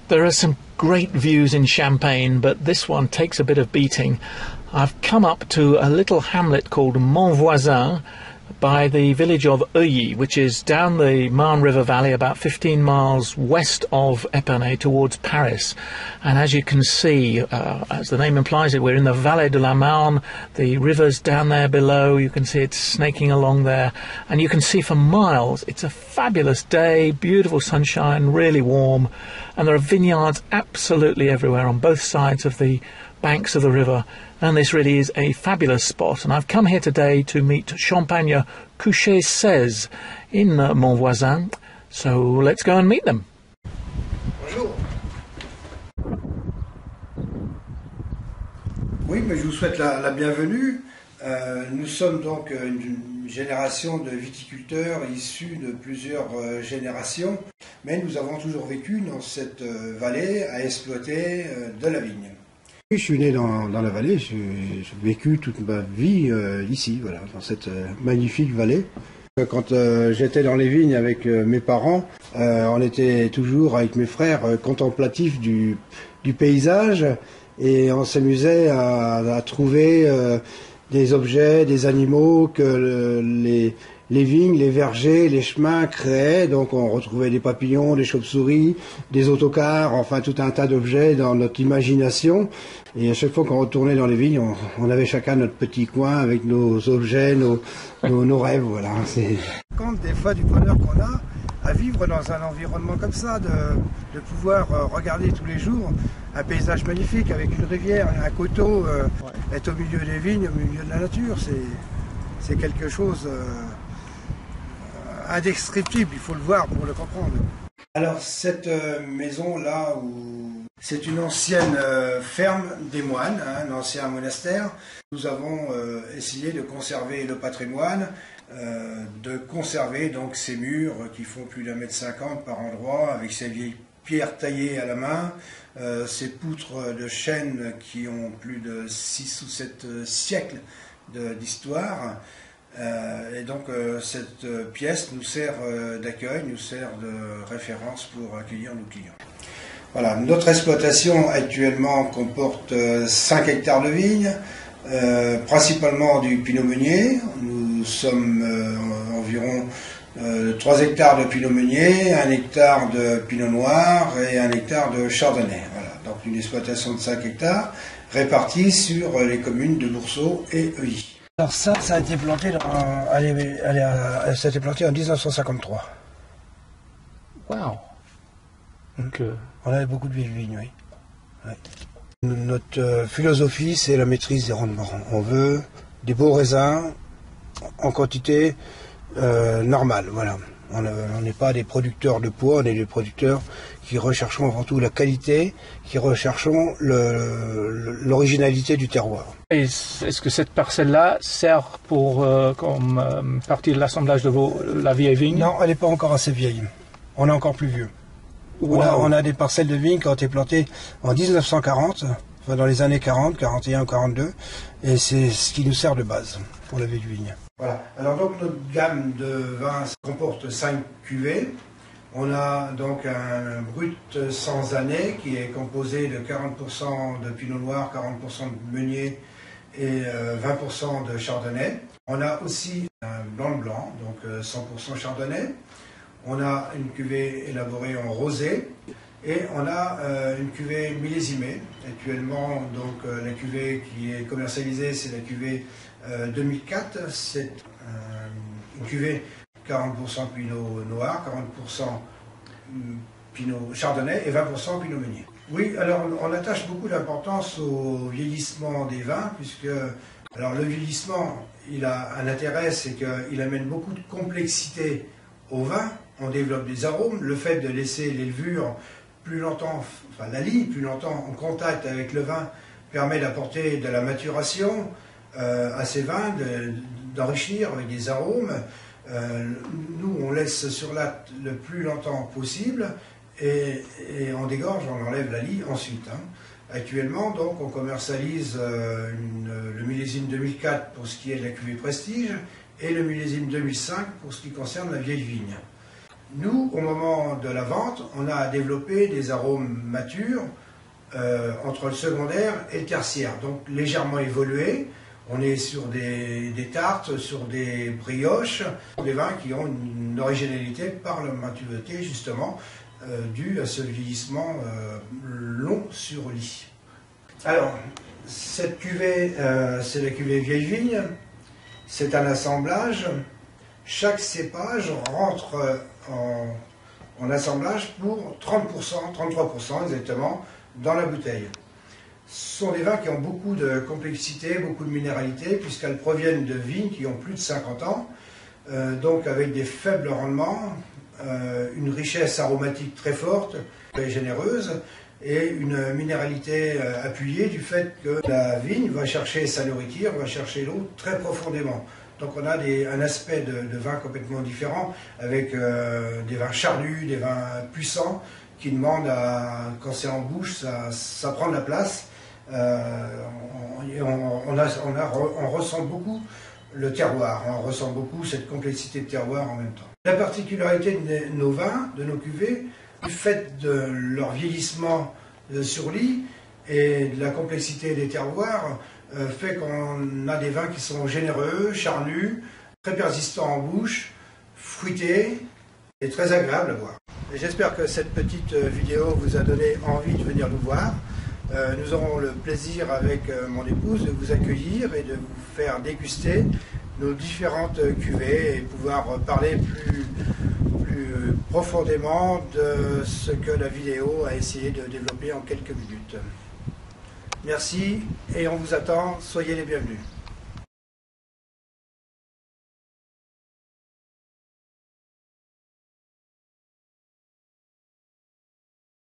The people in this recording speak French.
There are some great views in Champagne, but this one takes a bit of beating. I've come up to a little hamlet called Montvoisin by the village of Heuilly, which is down the Marne River Valley about 15 miles west of Epernay towards Paris. And as you can see, as the name implies it, we're in the Vallée de la Marne. The river's down there below. You can see it snaking along there. And you can see for miles. It's a fabulous day, beautiful sunshine, really warm. And there are vineyards absolutely everywhere on both sides of the banks of the river, and this really is a fabulous spot. And I've come here today to meet Champagne Couché 16 in Montvoisin, so let's go and meet them. Bonjour. Oui, mais je vous souhaite la bienvenue. Nous sommes donc une génération de viticulteurs issus de plusieurs générations, mais nous avons toujours vécu dans cette vallée à exploiter de la vigne. Je suis né dans la vallée, j'ai vécu toute ma vie ici, voilà, dans cette magnifique vallée. Quand j'étais dans les vignes avec mes parents, on était toujours avec mes frères contemplatifs du paysage et on s'amusait à trouver des objets, des animaux que les vignes, les vergers, les chemins créaient. Donc on retrouvait des papillons, des chauves-souris, des autocars, enfin tout un tas d'objets dans notre imagination. Et à chaque fois qu'on retournait dans les vignes, on avait chacun notre petit coin avec nos objets, nos rêves. Voilà. C'est compte des fois du bonheur qu'on a à vivre dans un environnement comme ça, de pouvoir regarder tous les jours un paysage magnifique avec une rivière, un coteau, être au milieu des vignes, au milieu de la nature. C'est quelque chose indescriptible, il faut le voir pour le comprendre. Alors cette maison là, c'est une ancienne ferme des moines, un ancien monastère. Nous avons essayé de conserver le patrimoine, de conserver donc ces murs qui font plus d'1,50 m par endroit, avec ces vieilles pierres taillées à la main, ces poutres de chêne qui ont plus de 6 ou 7 siècles d'histoire. Et donc cette pièce nous sert d'accueil, nous sert de référence pour accueillir nos clients. Voilà, notre exploitation actuellement comporte 5 hectares de vignes, principalement du pinot meunier. Nous sommes environ 3 hectares de pinot meunier, 1 hectare de pinot noir et 1 hectare de chardonnay. Voilà, donc une exploitation de 5 hectares répartie sur les communes de Lourceau et Heuilly. Alors ça a été planté ça a été planté en 1953. Wow. Donc, on avait beaucoup de vieilles vignes, oui. Ouais. Notre philosophie, c'est la maîtrise des rendements. On veut des beaux raisins en quantité normale, voilà. On n'est pas des producteurs de poids, on est des producteurs qui recherchons avant tout la qualité, qui recherchons l'originalité du terroir. Est-ce que cette parcelle-là sert pour comme partie de l'assemblage de la vieille vigne? Non, elle n'est pas encore assez vieille. On est encore plus vieux. Wow. On a des parcelles de vignes qui ont été plantées en 1940, enfin dans les années 40, 41 ou 42, et c'est ce qui nous sert de base pour la vieille vigne. Voilà. Alors donc notre gamme de vins comporte 5 cuvées. On a donc un brut sans année qui est composé de 40% de pinot noir, 40% de meunier et 20% de chardonnay. On a aussi un blanc de blanc, donc 100% chardonnay. On a une cuvée élaborée en rosé et on a une cuvée millésimée. Actuellement, donc la cuvée qui est commercialisée, c'est la cuvée 2004. C'est une cuvée 40% pinot noir, 40% pinot chardonnay et 20% pinot meunier. Oui, alors on attache beaucoup d'importance au vieillissement des vins, puisque alors, le vieillissement, il a un intérêt, c'est qu'il amène beaucoup de complexité au vin. On développe des arômes, le fait de laisser les levures plus longtemps, enfin la ligne plus longtemps en contact avec le vin permet d'apporter de la maturation à ces vins, d'enrichir avec des arômes. Nous, on laisse sur latte le plus longtemps possible et on dégorge, on enlève la lie ensuite. Actuellement, donc, on commercialise le millésime 2004 pour ce qui est de la cuvée Prestige et le millésime 2005 pour ce qui concerne la vieille vigne. Nous, au moment de la vente, on a développé des arômes matures entre le secondaire et le tertiaire, donc légèrement évolués. On est sur des tartes, sur des brioches, des vins qui ont une originalité par la maturité justement due à ce vieillissement long sur lit. Alors, cette cuvée, c'est la cuvée Vieille Vigne. C'est un assemblage. Chaque cépage rentre en assemblage pour 30%, 33% exactement, dans la bouteille. Ce sont des vins qui ont beaucoup de complexité, beaucoup de minéralité, puisqu'elles proviennent de vignes qui ont plus de 50 ans, donc avec des faibles rendements, une richesse aromatique très forte et généreuse, et une minéralité appuyée du fait que la vigne va chercher sa nourriture, va chercher l'eau très profondément. Donc on a un aspect de vin complètement différent, avec des vins charnus, des vins puissants, qui demandent, quand c'est en bouche, ça prend de la place. On ressent beaucoup le terroir, on ressent beaucoup cette complexité de terroir en même temps. La particularité de nos vins, de nos cuvées, du fait de leur vieillissement sur lit et de la complexité des terroirs, fait qu'on a des vins qui sont généreux, charnus, très persistants en bouche, fruités et très agréables à boire. J'espère que cette petite vidéo vous a donné envie de venir nous voir. Nous aurons le plaisir avec mon épouse de vous accueillir et de vous faire déguster nos différentes cuvées et pouvoir parler plus profondément de ce que la vidéo a essayé de développer en quelques minutes. Merci et on vous attend, soyez les bienvenus.